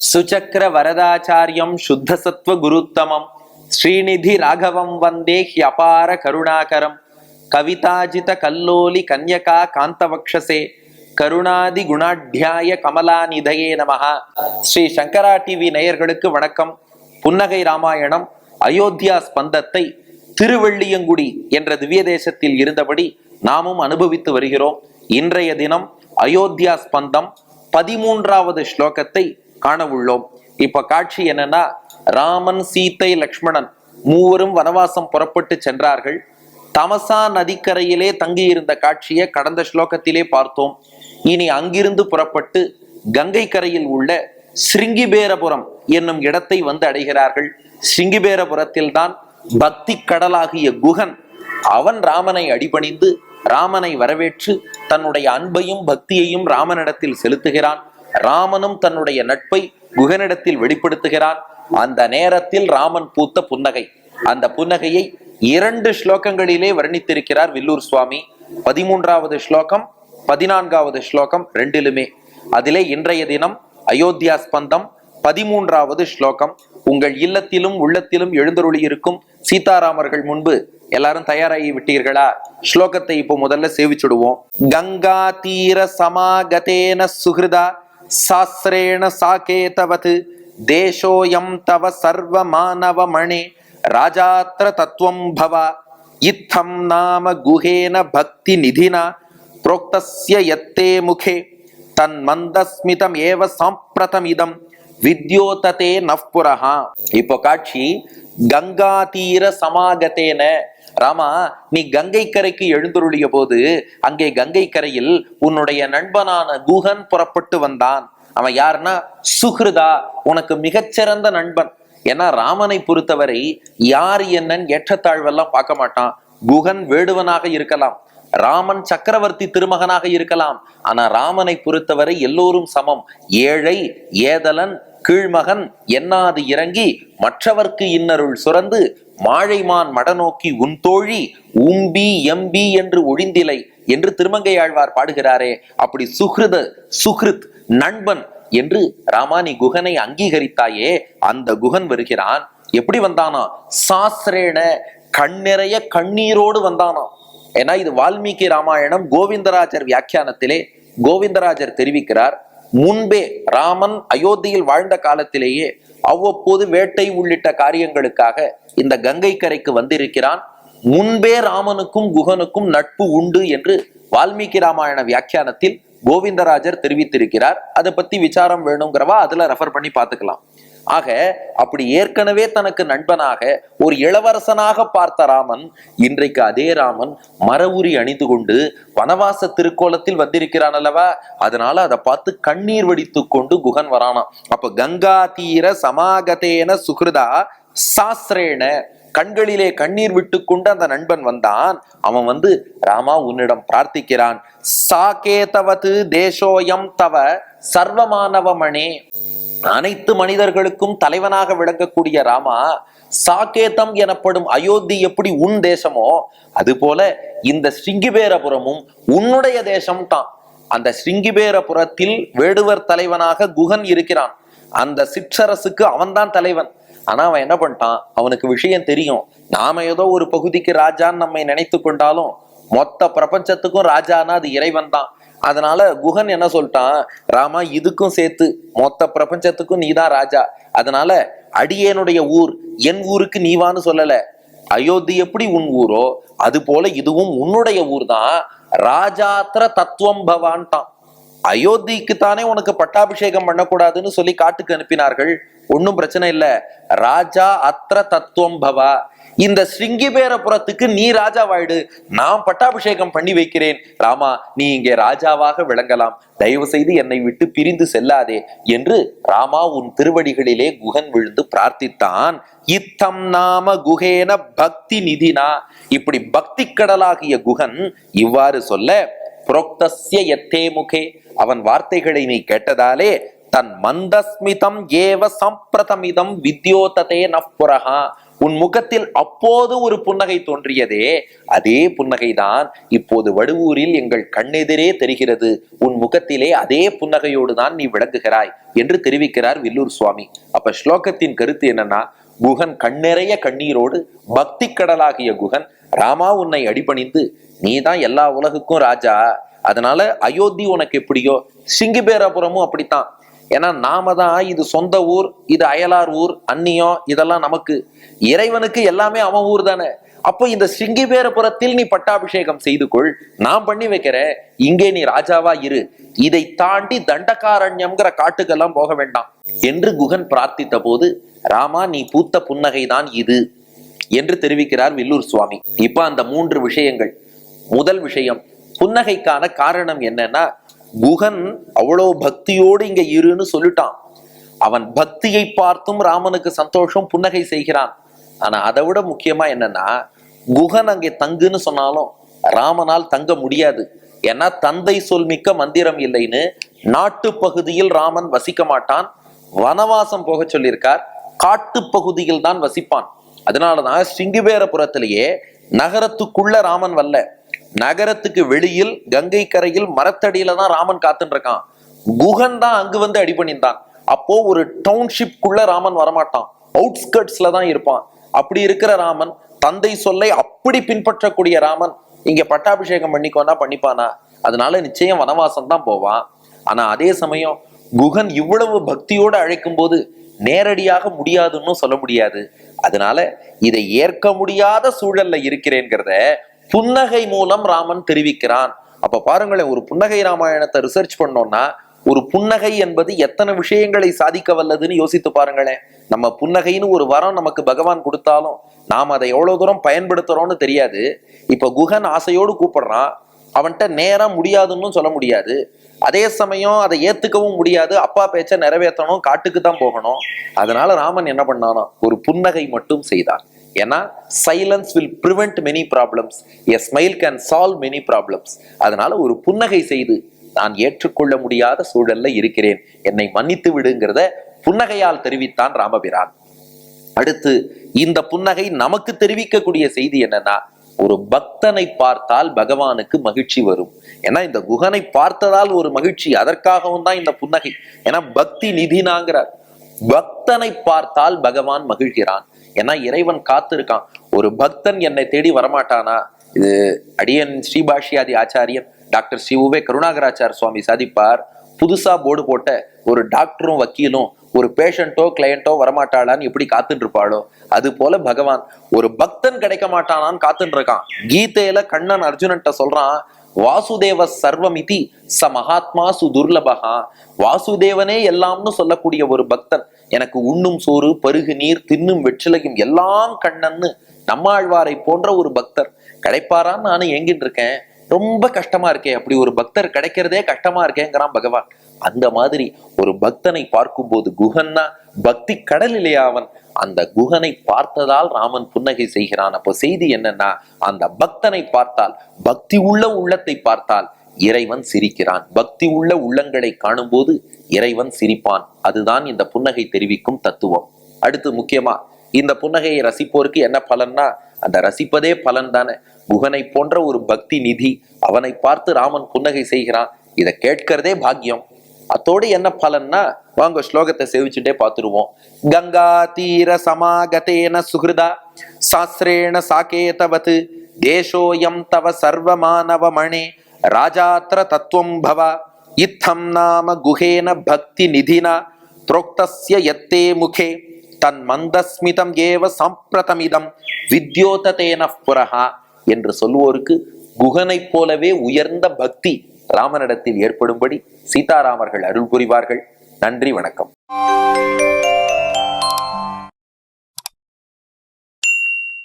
சுச்சக்கர வரதாச்சாரியம் சுத்தசத்வ குருத்தமம் ஸ்ரீநிதி ராகவம் வந்தே ஹியபார கருணாகரம் கவிதாஜித கல்லோலி கன்யகா காந்தவக்ஷசே கருணாதி குணாட்யாய கமலாநிதயே நமஹா. ஸ்ரீ சங்கரா TV நேயர்களுக்கு வணக்கம். புன்னகை ராமாயணம் அயோத்தியா ஸ்பந்தத்தை திருவெள்ளியங்குடி என்ற திவ்ய தேசத்தில் இருந்தபடி நாமும் அனுபவித்து வருகிறோம். இன்றைய தினம் அயோத்தியா ஸ்பந்தம் 13வது ஸ்லோகத்தை காண உள்ளோம். இப்ப காட்சி என்னன்னா, ராமன், சீத்தை, லக்ஷ்மணன் மூவரும் வனவாசம் புறப்பட்டு சென்றார்கள். தமசா நதிக்கரையிலே தங்கியிருந்த காட்சியை கடந்த ஸ்லோகத்திலே பார்த்தோம். இனி அங்கிருந்து புறப்பட்டு கங்கை கரையில் உள்ள ஸ்ருங்கிபேரபுரம் என்னும் இடத்தை வந்து அடைகிறார்கள். ஸ்ருங்கிபேரபுரத்தில் தான் பக்தி கடலாகிய குகன் அவன் ராமனை அடிபணிந்து ராமனை வரவேற்று தன்னுடைய அன்பையும் பக்தியையும் ராமனிடத்தில் செலுத்துகிறான். ராமனும் தன்னுடைய நட்பை குகனிடத்தில் வெளிப்படுத்துகிறான். அந்த நேரத்தில் ராமன் பூத்த புன்னகை, அந்த புன்னகையை 2 ஸ்லோகங்களிலே வர்ணித்திருக்கிறார் வில்லூர் சுவாமி. 13வது ஸ்லோகம், 14வது ஸ்லோகம் ரெண்டிலுமே. அதிலே இன்றைய தினம் அயோத்தியா ஸ்பந்தம் 13வது ஸ்லோகம். உங்கள் இல்லத்திலும் உள்ளத்திலும் எழுந்தருளி இருக்கும் சீதாராமர்கள் முன்பு எல்லாரும் தயாராகி விட்டீர்களா? ஸ்லோகத்தை இப்போ முதல்ல சேவிச்சுடுவோம். கங்கா தீர சமாகதேன சுஹ்ருதா சாஸ்ரேண சாகேதவத் தேசோயம் தவ சர்வ மானவ மணே ராஜாத்ர தத்துவம் பவ இத்தம் நாம குஹேன பக்தி நிதினா புரோக்தஸ்ய யத்தே முகே தன் மந்தஸ்மிதம் ஏவ சாம்பிரதமிதம் வித்யோததே நஃபுரஹா. இப்போ காட்சி கங்கா தீர சமாகத்தேன. ராமா, நீ கங்கை கரைக்கு எழுந்தருளிய போது அங்கே கங்கை கரையில் உன்னுடைய நண்பனான குஹன் புறப்பட்டு வந்தான். அவன் யாருன்னா சுஹ்ருதா, உனக்கு மிகச்சிறந்த நண்பன். ஏன்னா ராமனை பொறுத்தவரை யார் என்னன்னு ஏற்றத்தாழ்வெல்லாம் பார்க்க மாட்டான். குஹன் வேடுவனாக இருக்கலாம், ராமன் சக்கரவர்த்தி திருமகனாக இருக்கலாம். ஆனா ராமனை பொறுத்தவரை எல்லோரும் சமம். ஏழை, ஏதலன், கீழ்மகன் என்னாது இறங்கி மற்றவர்க்கு இன்னருள் சுரந்து மாழைமான் மடநோக்கி உன் தோழி உம்பி எம்பி என்று ஒழிந்திலை என்று திருமங்கையாழ்வார் பாடுகிறாரே, அப்படி சுஹ்ருத் நண்பன் என்று ராமானி குகனை அங்கீகரித்தாயே. அந்த குகன் வருகிறான். எப்படி வந்தானா? சாஸ்ரேன, கண்ணிறைய கண்ணீரோடு வந்தானா. ஏன்னா இது வால்மீகி ராமாயணம் கோவிந்தராஜர் வியாக்கியானத்திலே கோவிந்தராஜர் தெரிவிக்கிறார், முன்பே ராமன் அயோத்தியில் வாழ்ந்த காலத்திலேயே அவ்வப்போது வேட்டை உள்ளிட்ட காரியங்களுக்காக இந்த கங்கை கரைக்கு வந்திருக்கிறான். முன்பே ராமனுக்கும் குகனுக்கும் நட்பு உண்டு என்று வால்மீகி ராமாயண வியாக்கியானத்தில் கோவிந்தராஜர் தெரிவித்திருக்கிறார். அதை பத்தி விசாரம் வேணுங்கிறவா அதுல ரெஃபர் பண்ணி பார்த்துக்கலாம். ஆக அப்படி ஏற்கனவே தனக்கு நண்பனாக ஒரு இளவரசனாக பார்த்த ராமன் இன்றைக்கு அதே ராமன் மரவுரி அணிந்து கொண்டு வனவாச திருக்கோலத்தில் வந்திருக்கிறான் அல்லவா. அதனால அதை பார்த்து கண்ணீர் வடித்து கொண்டு குகன் வரானாம். அப்ப கங்கா தீர சமாகதேன சுஹ்ருதா சாஸ்ரேன, கண்களிலே கண்ணீர் விட்டு கொண்டு அந்த நண்பன் வந்தான். அவன் வந்து ராமா உன்னிடம் பிரார்த்திக்கிறான். சாகேதவது தேசோயம் தவ சர்வமானவமணே, அனைத்து மனிதர்களுக்கும் தலைவனாக விளங்கக்கூடிய ராமா, சாகேதம் எனப்படும் அயோத்தி எப்படி உன் தேசமோ அது போல இந்த ஸ்ருங்கிபேரபுரமும் உன்னுடைய தேசம் தான். அந்த ஸ்ருங்கிபேரபுரத்தில் வேடுவர் தலைவனாக குகன் இருக்கிறான். அந்த சிற்றரசுக்கு அவன்தான் தலைவன். ஆனா அவன் என்ன பண்ணிட்டான்? அவனுக்கு விஷயம் தெரியும். நாம ஏதோ ஒரு பகுதிக்கு ராஜான்னு நம்மை நினைத்து கொண்டாலும் மொத்த பிரபஞ்சத்துக்கும் ராஜானா அது இறைவன் தான். அதனால குகன் என்ன சொல்லிட்டான்? ராமா, இதுக்கும் சேர்த்து மொத்த பிரபஞ்சத்துக்கும் நீதான் ராஜா. அதனால அடியேனுடைய ஊர் என் ஊருக்கு நீவான்னு சொல்லல. அயோத்தி எப்படி உன் ஊரோ அது போல இதுவும் உன்னுடைய ஊர் தான். ராஜாத்திர தத்துவம் பவான்ட்டான். அயோத்திக்கு தானே உனக்கு பட்டாபிஷேகம் பண்ணக்கூடாதுன்னு சொல்லி காட்டுக்கு அனுப்பினார்கள். ஒன்னும் பிரச்சனை இல்ல. ராஜா அத்திர தத்துவம் பவா, இந்த ஸ்ருங்கிபேரபுரத்துக்கு நீ ராஜாவாயிடு, நான் பட்டாபிஷேகம் பண்ணி வைக்கிறேன். ராமா, நீ இங்கே ராஜாவாக விளங்கலாம், தயவு செய்து என்னை விட்டு பிரிந்து செல்லாதே என்று ராமா உன் திருவடிகளிலே குகன் விழுந்து பிரார்த்தித்தான். இத்தம் நாம குஹேன பக்தி நிதினா, இப்படி பக்தி கடலாகிய குகன் இவ்வாறு சொல்ல, புரோக்தஸ்ய யத்தே முகே, அவன் வார்த்தைகளை நீ கேட்டதாலே தன் மந்தஸ்மிதம் ஏவ சம்பிரதமிதம் வித்யோததே நஃபுரஹா, உன் முகத்தில் அப்போது ஒரு புன்னகை தோன்றியதே, அதே புன்னகைதான் இப்போது வடுவூரில் எங்கள் கண்ணெதிரே தெரிகிறது. உன் முகத்திலே அதே புன்னகையோடு தான் நீ விளங்குகிறாய் என்று தெரிவிக்கிறார் வில்லூர் சுவாமி. அப்ப ஸ்லோகத்தின் கருத்து என்னன்னா, குகன் கண்ணெறைய கண்ணீரோடு பக்தி கடலாகிய குகன், ராமா உன்னை அடிபணிந்து நீதான் எல்லா உலகுக்கும் ராஜா, அதனால அயோத்தி உனக்கு எப்படியோ சிங்கிபேரபுரமும் அப்படித்தான். ஏன்னா நாம தான் இது சொந்த ஊர், இது அயலார் ஊர், அந்நியம், இதெல்லாம் நமக்கு. இறைவனுக்கு எல்லாமே அவன் ஊர் தானே. அப்போ இந்த சிங்கிபேரபுரத்தில் நீ பட்டாபிஷேகம் செய்து கொள், நான் பண்ணி வைக்கிறேன், இங்கே நீ ராஜாவா இரு, இதை தாண்டி தண்டகாரண்யம்ங்கிற காட்டுக்கெல்லாம் போக வேண்டாம் என்று குகன் பிரார்த்தித்த போது, ராமா நீ பூத்த புன்னகைதான் இது என்று தெரிவிக்கிறார் வில்லூர் சுவாமி. இப்ப அந்த 3 விஷயங்கள். முதல் விஷயம், புன்னகைக்கான காரணம் என்னன்னா, குகன் அவ்வளோ பக்தியோடு இங்க இருன்னு சொல்லிட்டான். அவன் பக்தியை பார்த்தும் ராமனுக்கு சந்தோஷம், புன்னகை செய்கிறான். ஆனா அதை விட முக்கியமா என்னன்னா, குகன் அங்கே தங்குன்னு சொன்னாலும் ராமனால் தங்க முடியாது. ஏன்னா தந்தை சொல்மிக்க மந்திரம் இல்லைன்னு நாட்டு பகுதியில் ராமன் வசிக்க மாட்டான், வனவாசம் போக சொல்லியிருக்கார், காட்டு பகுதியில் தான் வசிப்பான். அதனாலதான் சிங்கிபேரபுரத்திலேயே நகரத்துக்குள்ள ராமன் வரல, நகரத்துக்கு வெளியில் கங்கை கரையில் மரத்தடியில தான் ராமன் காத்துட்டு இருக்கான். குகன் தான் அங்கு வந்து அடிபணிந்தான். அப்போ ஒரு டவுன்ஷிப்குள்ள ராமன் வரமாட்டான், அவுட்ஸ்கர்ட்ஸ்ல தான் இருப்பான். அப்படி இருக்கிற ராமன், தந்தை சொல்லை அப்படி பின்பற்றக்கூடிய ராமன் இங்க பட்டாபிஷேகம் பண்ணிக்கோனா பண்ணிப்பானா? அதனால நிச்சயம் வனவாசம் தான் போவான். ஆனா அதே சமயம் குகன் இவ்வளவு பக்தியோடு அழைக்கும் போது நேரடியாக முடியாதுன்னு சொல்ல முடியாது. அதனால இதை ஏற்க முடியாத சூழல்ல இருக்கிறேங்கிறத புன்னகை மூலம் ராமன் தெரிவிக்கிறான். அப்ப பாருங்களேன், ஒரு புன்னகை ராமாயணத்தை ரிசர்ச் பண்ணோம்னா ஒரு புன்னகை என்பது எத்தனை விஷயங்களை சாதிக்க வல்லதுன்னு யோசித்து பாருங்களேன். நம்ம புன்னகைன்னு ஒரு வரம் நமக்கு பகவான் கொடுத்தாலும் நாம் அதை எவ்வளவு தூரம் பயன்படுத்துறோம்னு தெரியாது. இப்ப குகன் ஆசையோடு கூப்பிடுறான், அவன்கிட்ட நேரம் முடியாதுன்னு சொல்ல முடியாது, அதே சமயம் அதை ஏத்துக்கவும் முடியாது, அப்பா பேச்ச நிறைவேற்றணும், காட்டுக்கு தான் போகணும். அதனால ராமன் என்ன பண்ணானோ, ஒரு புன்னகை மட்டும் செய்தான். ஏன்னா silence will prevent many problems, a smile can solve many problems. அதனால ஒரு புன்னகை செய்து, நான் ஏற்றுக்கொள்ள முடியாத சூழல்ல இருக்கிறேன், என்னை மன்னித்து விடுங்கிறத புன்னகையால் தெரிவித்தான் ராமபிரான். அடுத்து இந்த புன்னகை நமக்கு தெரிவிக்கக்கூடிய செய்தி என்னன்னா, ஒரு பக்தனை பார்த்தால் பகவானுக்கு மகிழ்ச்சி வரும். ஏன்னா இந்த குகனை பார்த்ததால் ஒரு மகிழ்ச்சி, அதற்காகவும் தான் இந்த புன்னகை. ஏன்னா பக்தி நிதினாங்கிறார், பக்தனை பார்த்தால் பகவான் மகிழ்கிறான். ஏன்னா இறைவன் காத்திருக்கான். ஒரு பக்தன் என்னை தேடி வரமாட்டானா? இது அடியன் ஸ்ரீபாஷ்யாதி ஆச்சாரியன் டாக்டர் ஸ்ரீ உவே கருணாகராச்சார் சுவாமி சாதிப்பார். புதுசா போர்டு போட்ட ஒரு டாக்டரும் வக்கீலும் ஒரு பேஷண்டோ கிளையண்டோ வரமாட்டாளான்னு எப்படி காத்துட்டு இருப்பாளோ, அது போல பகவான் ஒரு பக்தன் கிடைக்க மாட்டானான்னு காத்துட்டு இருக்கான். கீதையில கண்ணன் அர்ஜுனன்ட்ட சொல்றான், வாசுதேவ சர்வமிதி ச மகாத்மா சுதுர்லபகா. வாசுதேவனே எல்லாம்னு சொல்லக்கூடிய ஒரு பக்தன், எனக்கு உண்ணும் சோறு பருகு நீர் தின்னும் வெற்றிலையும் எல்லாம் கண்ணன்னு நம்மாழ்வாரை போன்ற ஒரு பக்தர் கிடைப்பாரான்னு நானும் ஏங்கிட்டு இருக்கேன், ரொம்ப கஷ்டமா இருக்கே, அப்படி ஒரு பக்தர் கிடைக்கிறதே கஷ்டமா இருக்கேங்கிறான் பகவான். அந்த மாதிரி ஒரு பக்தனை பார்க்கும் போது, குகன்னா பக்தி கடல் இல்லையா அவன், அந்த குகனை பார்த்ததால் ராமன் புன்னகை செய்கிறான். அப்போ செய்தி என்னன்னா, அந்த பக்தனை பார்த்தால், பக்தி உள்ள உள்ளத்தை பார்த்தால் இறைவன் சிரிக்கிறான். பக்தி உள்ள உள்ளங்களை காணும் போது இறைவன் சிரிப்பான். அதுதான் இந்த புன்னகை தெரிவிக்கும் தத்துவம். அடுத்து முக்கியமா இந்த புன்னகையை ரசிப்போருக்கு என்ன பலன்னா, அந்த ரசிப்பதே பலன் தானே. குகனை போன்ற ஒரு பக்தி நிதி, அவனை பார்த்து ராமன் புன்னகை செய்கிறான், இதை கேட்கிறதே பாக்கியம். அத்தோடு என்ன பலன்னா, வாங்க ஸ்லோகத்தை சேவிச்சுட்டே பார்த்துருவோம். கங்கா தீர சமாகதேன சுஹிருதா சாஸ்திரேண சாகேதவத் தேசோயம் தவ சர்வமானவ மணே ராஜாத்ர தத்துவம் பவ இத்தம் நாம குஹேன பக்தி நிதினா புரோக்தஸ்ய யத்தே முகே தன் மந்தஸ்மிதம் ஏவ சம்பிரதமிதம் வித்யோததேன புரஹா என்று சொல்லுவோருக்கு குகனை போலவே உயர்ந்த பக்தி ராமனிடத்தில் ஏற்படும்படி சீதாராமர்கள் அருள் புரிவார்கள். நன்றி, வணக்கம்.